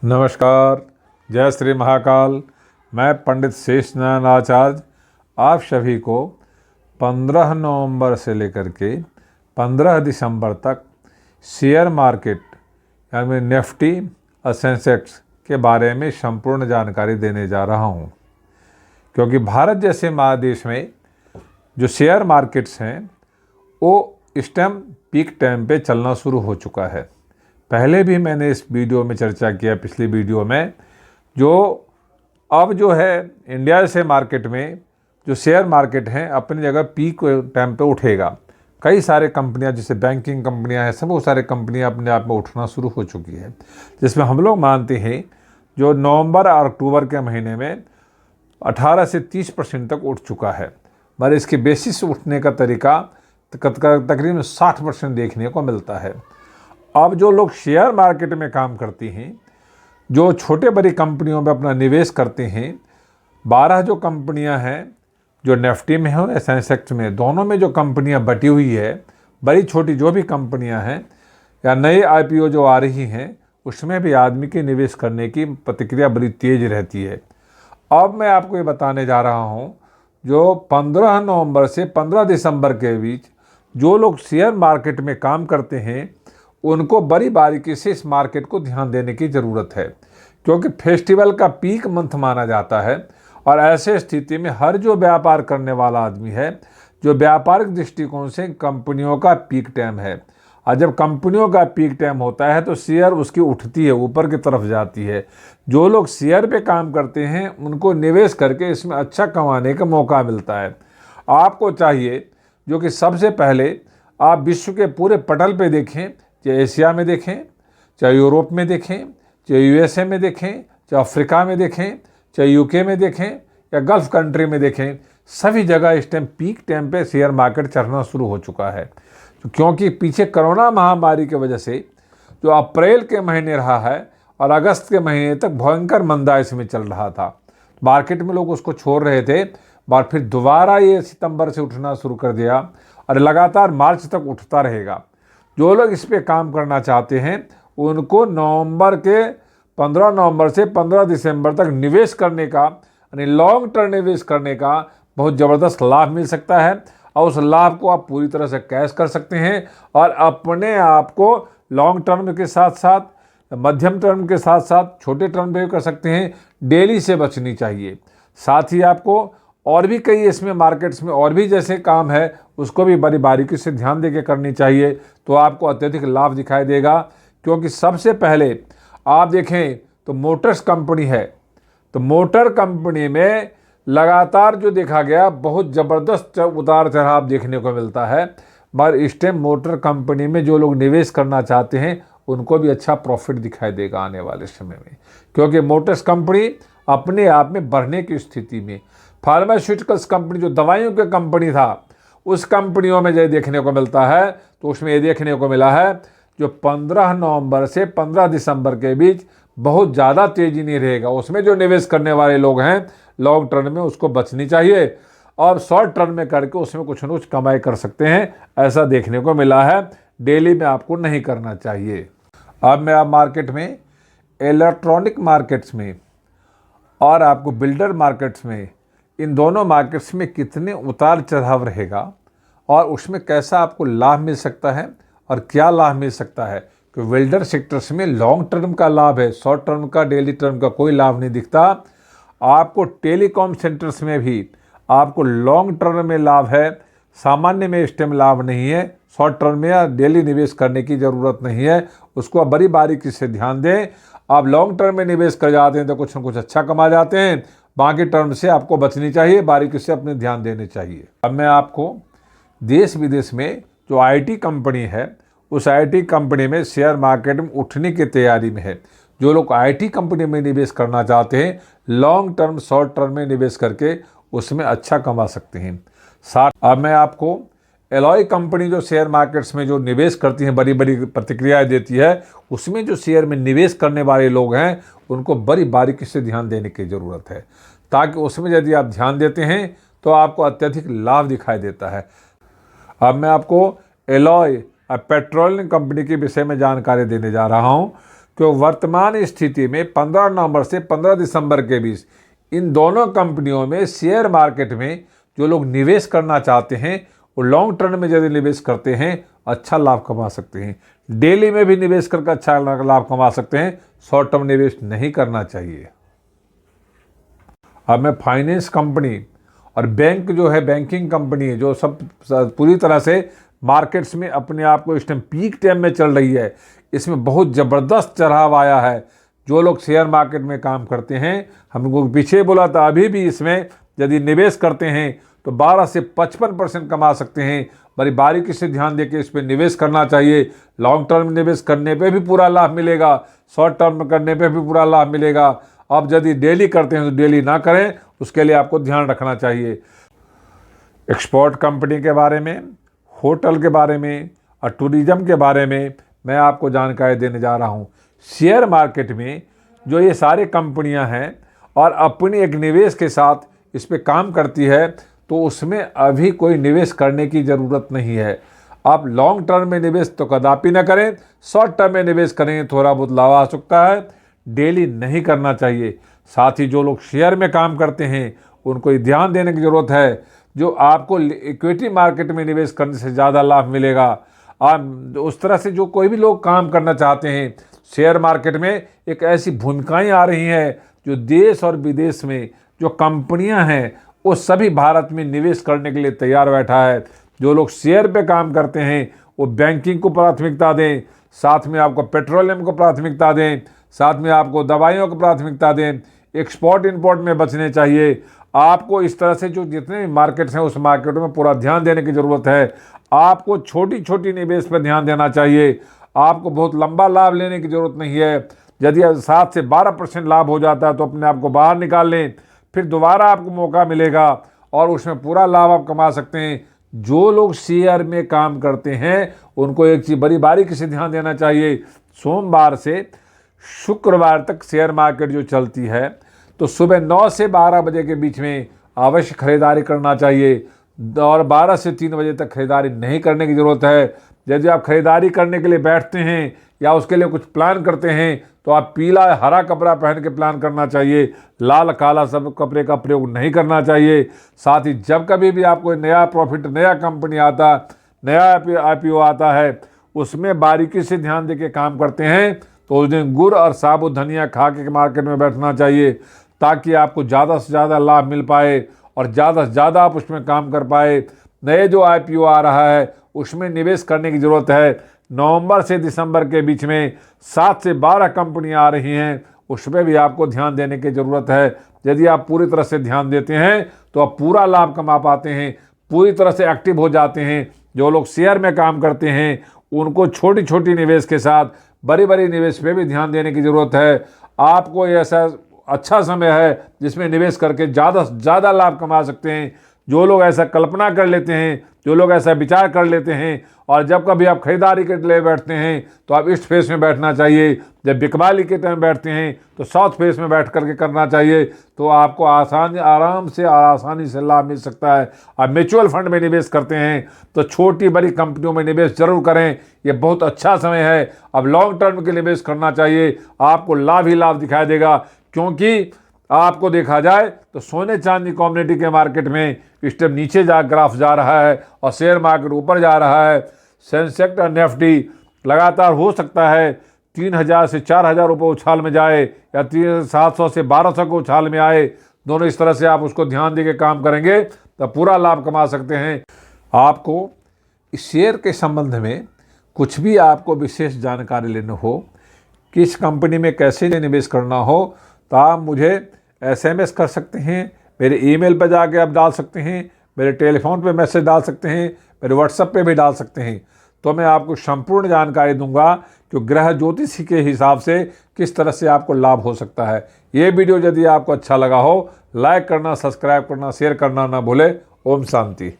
नमस्कार, जय श्री महाकाल। मैं पंडित शेषनारायण आचार्य आप सभी को 15 नवंबर से लेकर के 15 दिसंबर तक शेयर मार्केट यानी निफ्टी और सेंसेक्स के बारे में संपूर्ण जानकारी देने जा रहा हूं, क्योंकि भारत जैसे महादेश में जो शेयर मार्केट्स हैं वो इस टाइम पीक टाइम पे चलना शुरू हो चुका है। पहले भी मैंने इस वीडियो में चर्चा किया, पिछली वीडियो में, अब जो है इंडिया से मार्केट में जो शेयर मार्केट हैं अपनी जगह पीक टाइम पे उठेगा। कई सारे कंपनियां जैसे बैंकिंग कंपनियां हैं, सब वो सारे कंपनियां अपने आप में उठना शुरू हो चुकी है, जिसमें हम लोग मानते हैं जो नवंबर और अक्टूबर के महीने में 18 से 30% तक उठ चुका है। पर इसके बेसिस उठने का तरीका तकरीबन 60% देखने को मिलता है। अब जो लोग शेयर मार्केट में काम करते हैं, जो छोटे बड़ी कंपनियों में अपना निवेश करते हैं, 12 जो कंपनियां हैं जो निफ्टी में हो या सेंसेक्स में, दोनों में जो कंपनियां बटी हुई है, बड़ी छोटी जो भी कंपनियां हैं या नए आईपीओ जो आ रही हैं, उसमें भी आदमी के निवेश करने की प्रतिक्रिया बड़ी तेज रहती है। अब मैं आपको ये बताने जा रहा हूँ, जो 15 नवंबर से 15 दिसंबर के बीच जो लोग शेयर मार्केट में काम करते हैं उनको बड़ी बारीकी से इस मार्केट को ध्यान देने की ज़रूरत है, क्योंकि फेस्टिवल का पीक मंथ माना जाता है। और ऐसे स्थिति में हर जो व्यापार करने वाला आदमी है, जो व्यापारिक दृष्टिकोण से कंपनियों का पीक टाइम है, और जब कंपनियों का पीक टाइम होता है तो शेयर उसकी उठती है, ऊपर की तरफ जाती है। जो लोग शेयर पे काम करते हैं उनको निवेश करके इसमें अच्छा कमाने का मौका मिलता है। आपको चाहिए जो कि सबसे पहले आप विश्व के पूरे पटल पे देखें, चाहे एशिया में देखें, चाहे यूरोप में देखें, चाहे यूएसए में देखें, चाहे अफ्रीका में देखें, चाहे यूके में देखें या गल्फ कंट्री में देखें, सभी जगह इस टाइम पीक टाइम पे शेयर मार्केट चढ़ना शुरू हो चुका है। तो क्योंकि पीछे कोरोना महामारी की वजह से जो अप्रैल के महीने रहा है और अगस्त के महीने तक भयंकर मंदा इसमें चल रहा था, मार्केट में लोग उसको छोड़ रहे थे, और फिर दोबारा ये सितंबर से उठना शुरू कर दिया और लगातार मार्च तक उठता रहेगा। जो लोग इस पे काम करना चाहते हैं उनको 15 नवंबर से 15 दिसंबर तक निवेश करने का, यानी लॉन्ग टर्म निवेश करने का बहुत ज़बरदस्त लाभ मिल सकता है। और उस लाभ को आप पूरी तरह से कैश कर सकते हैं और अपने आप को लॉन्ग टर्म के साथ साथ, मध्यम टर्म के साथ साथ छोटे टर्म पे कर सकते हैं। डेली से बचनी चाहिए। साथ ही आपको और भी कई इसमें मार्केट्स में और भी जैसे काम है उसको भी बड़ी बारीकी से ध्यान देके करनी चाहिए, तो आपको अत्यधिक लाभ दिखाई देगा। क्योंकि सबसे पहले आप देखें तो मोटर्स कंपनी है, तो मोटर कंपनी में लगातार जो देखा गया बहुत ज़बरदस्त उतार चढ़ाव देखने को मिलता है। मगर इस टाइम मोटर कंपनी में जो लोग निवेश करना चाहते हैं उनको भी अच्छा प्रॉफिट दिखाई देगा आने वाले समय में, क्योंकि मोटर्स कंपनी अपने आप में बढ़ने की स्थिति में। फार्मास्यूटिकल्स कंपनी जो दवाइयों की कंपनी था, उस कंपनियों में जो देखने को मिलता है, तो उसमें ये देखने को मिला है जो 15 नवंबर से 15 दिसंबर के बीच बहुत ज़्यादा तेज़ी नहीं रहेगा। उसमें जो निवेश करने वाले लोग हैं लॉन्ग टर्म में, उसको बचनी चाहिए और शॉर्ट टर्म में करके उसमें कुछ न कुछ कमाई कर सकते हैं, ऐसा देखने को मिला है। डेली में आपको नहीं करना चाहिए। अब मैं आप मार्केट में, इलेक्ट्रॉनिक मार्केट्स में और आपको बिल्डर मार्केट्स में, इन दोनों मार्केट्स में कितने उतार चढ़ाव रहेगा और उसमें कैसा आपको लाभ मिल सकता है और क्या लाभ मिल सकता है। कि बिल्डर सेक्टर्स में लॉन्ग टर्म का लाभ है, शॉर्ट टर्म का, डेली टर्म का कोई लाभ नहीं दिखता। आपको टेलीकॉम सेक्टर्स में भी आपको लॉन्ग टर्म में लाभ है, सामान्य में इस टाइम लाभ नहीं है। शॉर्ट टर्म में या डेली निवेश करने की ज़रूरत नहीं है, उसको आप बड़ी बारीकी से ध्यान दें। आप लॉन्ग टर्म में निवेश कर जाते हैं तो कुछ न कुछ अच्छा कमा जाते हैं, बाकी टर्म से आपको बचनी चाहिए, बारीकी से अपने ध्यान देने चाहिए। अब मैं आपको देश विदेश में जो आईटी कंपनी है, उस आईटी कंपनी में शेयर मार्केट में उठने की तैयारी में है। जो लोग आईटी कंपनी में निवेश करना चाहते हैं, लॉन्ग टर्म शॉर्ट टर्म में निवेश करके उसमें अच्छा कमा सकते हैं। साथ अब मैं आपको एलॉय कंपनी जो शेयर मार्केट्स में जो निवेश करती हैं, बड़ी बड़ी प्रतिक्रियाएं देती है, उसमें जो शेयर में निवेश करने वाले लोग हैं उनको बड़ी बारीकी से ध्यान देने की ज़रूरत है, ताकि उसमें यदि आप ध्यान देते हैं तो आपको अत्यधिक लाभ दिखाई देता है। अब मैं आपको एलॉय पेट्रोलियम कंपनी के विषय में जानकारी देने जा रहा हूं, कि वर्तमान स्थिति में 15 नवंबर से 15 दिसंबर के बीच इन दोनों कंपनियों में शेयर मार्केट में जो लोग निवेश करना चाहते हैं वो लॉन्ग टर्म में यदि निवेश करते हैं अच्छा लाभ कमा सकते हैं। डेली में भी निवेश करके अच्छा लाभ कमा सकते हैं, शॉर्ट टर्म निवेश नहीं करना चाहिए। अब मैं फाइनेंस कंपनी और बैंक जो है, बैंकिंग कंपनी है जो सब पूरी तरह से मार्केट्स में अपने आप को इस टाइम पीक टाइम में चल रही है, इसमें बहुत ज़बरदस्त चढ़ाव आया है। जो लोग शेयर मार्केट में काम करते हैं, हमको पीछे बोला था, अभी भी इसमें यदि निवेश करते हैं तो 12 से 55% कमा सकते हैं। बड़ी बारीकी से ध्यान देकर इस पर निवेश करना चाहिए। लॉन्ग टर्म निवेश करने पे भी पूरा लाभ मिलेगा, शॉर्ट टर्म करने पे भी पूरा लाभ मिलेगा। अब यदि डेली करते हैं तो डेली ना करें, उसके लिए आपको ध्यान रखना चाहिए। एक्सपोर्ट कंपनी के बारे में, होटल के बारे में और टूरिज़्म के बारे में मैं आपको जानकारी देने जा रहा हूँ। शेयर मार्केट में जो ये सारी कंपनियां हैं और अपनी एक निवेश के साथ इस पे काम करती है, तो उसमें अभी कोई निवेश करने की ज़रूरत नहीं है। आप लॉन्ग टर्म में निवेश तो कदापि ना करें, शॉर्ट टर्म में निवेश करेंगे थोड़ा बहुत लाभ आ सकता है, डेली नहीं करना चाहिए। साथ ही जो लोग शेयर में काम करते हैं उनको ये ध्यान देने की ज़रूरत है, जो आपको इक्विटी मार्केट में निवेश करने से ज़्यादा लाभ मिलेगा। आप उस तरह से जो कोई भी लोग काम करना चाहते हैं, शेयर मार्केट में एक ऐसी भूमिकाएं आ रही हैं जो देश और विदेश में जो कंपनियां हैं वो सभी भारत में निवेश करने के लिए तैयार बैठा है। जो लोग शेयर पे काम करते हैं वो बैंकिंग को प्राथमिकता दें, साथ में आपको पेट्रोलियम को प्राथमिकता दें, साथ में आपको दवाइयों को प्राथमिकता दें। एक्सपोर्ट इंपोर्ट में बचने चाहिए। आपको इस तरह से जो जितने भी मार्केट्स हैं उस मार्केट में पूरा ध्यान देने की ज़रूरत है। आपको छोटी छोटी निवेश पर ध्यान देना चाहिए। आपको बहुत लंबा लाभ लेने की ज़रूरत नहीं है। यदि 7 से 12% लाभ हो जाता है तो अपने आप को बाहर निकाल लें, फिर दोबारा आपको मौका मिलेगा और उसमें पूरा लाभ आप कमा सकते हैं। जो लोग शेयर में काम करते हैं उनको एक चीज़ बड़ी बारीकी से ध्यान देना चाहिए। सोमवार से शुक्रवार तक शेयर मार्केट जो चलती है तो सुबह 9 से 12 बजे के बीच में अवश्य खरीदारी करना चाहिए और 12 से 3 बजे तक खरीदारी नहीं करने की ज़रूरत है। यदि आप खरीदारी करने के लिए बैठते हैं या उसके लिए कुछ प्लान करते हैं तो आप पीला हरा कपड़ा पहन के प्लान करना चाहिए, लाल काला सब कपड़े का प्रयोग नहीं करना चाहिए। साथ ही जब कभी भी आपको नया प्रॉफिट, नया कंपनी आता, नया IPO आता है, उसमें बारीकी से ध्यान देके काम करते हैं तो उस दिन गुड़ और साबुत धनिया खा के मार्केट में बैठना चाहिए, ताकि आपको ज़्यादा से ज़्यादा लाभ मिल पाए और ज़्यादा से ज़्यादा आप उसमें काम कर पाए। नए जो IPO आ रहा है उसमें निवेश करने की ज़रूरत है। नवंबर से दिसंबर के बीच में 7 से 12 कंपनियां आ रही हैं, उसमें भी आपको ध्यान देने की ज़रूरत है। यदि आप पूरी तरह से ध्यान देते हैं तो आप पूरा लाभ कमा पाते हैं, पूरी तरह से एक्टिव हो जाते हैं। जो लोग शेयर में काम करते हैं उनको छोटी छोटी निवेश के साथ बड़ी बड़ी निवेश पे भी ध्यान देने की ज़रूरत है। आपको ऐसा अच्छा समय है जिसमें निवेश करके ज़्यादा से ज़्यादा लाभ कमा सकते हैं। जो लोग ऐसा कल्पना कर लेते हैं, जो लोग ऐसा विचार कर लेते हैं और जब कभी आप खरीदारी के लिए बैठते हैं तो आप ईस्ट फेस में बैठना चाहिए। जब बिकवाली के टाइम बैठते हैं तो साउथ फेस में बैठ करके करना चाहिए, तो आपको आराम से आसानी से लाभ मिल सकता है। आप म्यूचुअल फंड में निवेश करते हैं तो छोटी बड़ी कंपनियों में निवेश जरूर करें, ये बहुत अच्छा समय है। अब लॉन्ग टर्म के निवेश करना चाहिए, आपको लाभ ही लाभ दिखाई देगा। क्योंकि आपको देखा जाए तो सोने चांदी कमोडिटी के मार्केट में इस टाइम नीचे ग्राफ जा रहा है और शेयर मार्केट ऊपर जा रहा है। सेंसेक्स और निफ्टी लगातार हो सकता है 3000 से 4000 रुपये उछाल में जाए या 700 से 1200 के उछाल में आए। दोनों इस तरह से आप उसको ध्यान देके काम करेंगे तो पूरा लाभ कमा सकते हैं। आपको इस शेयर के संबंध में कुछ भी आपको विशेष जानकारी लेना हो, किस कंपनी में कैसे निवेश करना हो, तो आप मुझे SMS कर सकते हैं, मेरे ईमेल पर जाके आप डाल सकते हैं, मेरे टेलीफोन पे मैसेज डाल सकते हैं, मेरे व्हाट्सएप पे भी डाल सकते हैं। तो मैं आपको संपूर्ण जानकारी दूंगा कि ग्रह ज्योतिषी के हिसाब से किस तरह से आपको लाभ हो सकता है। ये वीडियो यदि आपको अच्छा लगा हो, लाइक करना, सब्सक्राइब करना, शेयर करना ना भूले। ओम शांति।